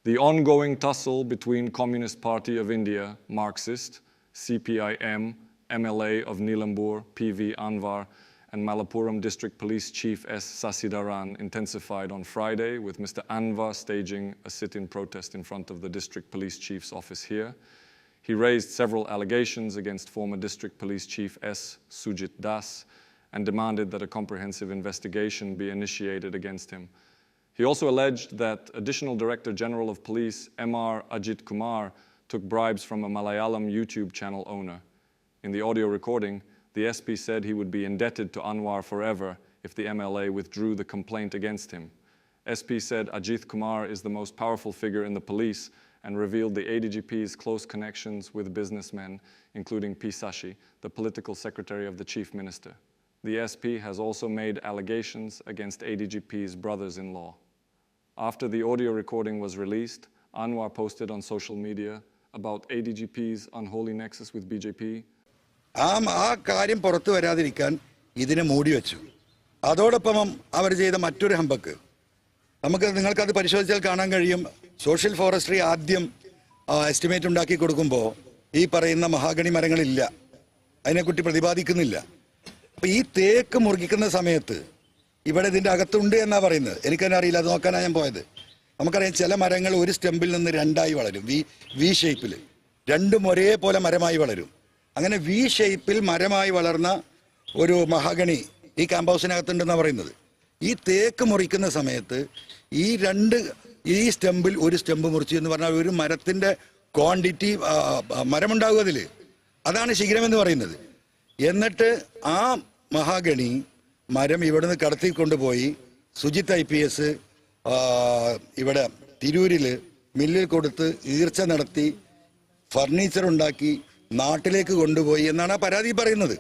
The ongoing tussle between Communist Party of India, Marxist, CPIM, MLA of Nilambur, PV Anwar, and Malappuram District Police Chief S. Sasidaran intensified on Friday, with Mr. Anwar staging a sit-in protest in front of the District Police Chief's office here. He raised several allegations against former District Police Chief S. Sujit Das and demanded that a comprehensive investigation be initiated against him. He also alleged that Additional Director General of Police M.R. Ajit Kumar took bribes from a Malayalam YouTube channel owner. In the audio recording, the SP said he would be indebted to Anwar forever if the MLA withdrew the complaint against him. SP said Ajit Kumar is the most powerful figure in the police and revealed the ADGP's close connections with businessmen, including P. Sashi, the political secretary of the chief minister. The SP has also made allegations against ADGP's brothers-in-law. After the audio recording was released, Anwar posted on social media about ADGP's unholy nexus with BJP. ആ കാര്യം പുറത്തു വരാതിരിക്കാൻ ഇതിനെ മൂടി വെച്ചു. അതോടൊപ്പം അവർ ചെയ്ത മറ്റൊരു ഹമ്പക്ക് നിങ്ങൾക്കത് പരിശോധിച്ചാൽ കാണാൻ കഴിയും. സോഷ്യൽ ഫോറസ്ട്രി ആദ്യം എസ്റ്റിമേറ്റ് ഉണ്ടാക്കി കൊടുക്കുമ്പോൾ ഈ പറയുന്ന മഹാഗണി മരങ്ങളില്ല, അതിനെക്കുറിച്ച് പ്രതിപാദിക്കുന്നില്ല. അപ്പോൾ ഈ തേക്ക് മുറിക്കുന്ന സമയത്ത് ഇവിടെ ഇതിൻ്റെ അകത്തുണ്ട് എന്നാണ് പറയുന്നത്. എനിക്കതിനെ അറിയില്ല, അത് നോക്കാനാണ് ഞാൻ പോയത്. നമുക്കറിയാം ചില മരങ്ങൾ ഒരു സ്റ്റെമ്പിൽ നിന്ന് രണ്ടായി വളരും, വി ഷേപ്പിൽ രണ്ടും ഒരേപോലെ മരമായി വളരും. അങ്ങനെ വി ഷേപ്പിൽ മരമായി വളർന്ന ഒരു മഹാഗണി ഈ ക്യാമ്പ് പറയുന്നത്. ഈ തേക്ക് മുറിക്കുന്ന സമയത്ത് ഈ സ്റ്റെമ്പിൽ ഒരു സ്റ്റെമ്പ് മുറിച്ചു എന്ന് പറഞ്ഞാൽ ഒരു മരത്തിൻ്റെ ക്വാണ്ടിറ്റി മരമുണ്ടാകും അതിൽ. അതാണ് ശിഖരമെന്ന് പറയുന്നത്. എന്നിട്ട് ആ മഹാഗണി മരം ഇവിടുന്ന് കടത്തിക്കൊണ്ടുപോയി സുജിത് IPS ഇവിടെ തിരൂരിൽ മില്ലിൽ കൊടുത്ത് ഈർച്ച നടത്തി ഫർണിച്ചർ ഉണ്ടാക്കി നാട്ടിലേക്ക് കൊണ്ടുപോയി എന്നാണ് ആ പരാതി പറയുന്നത്.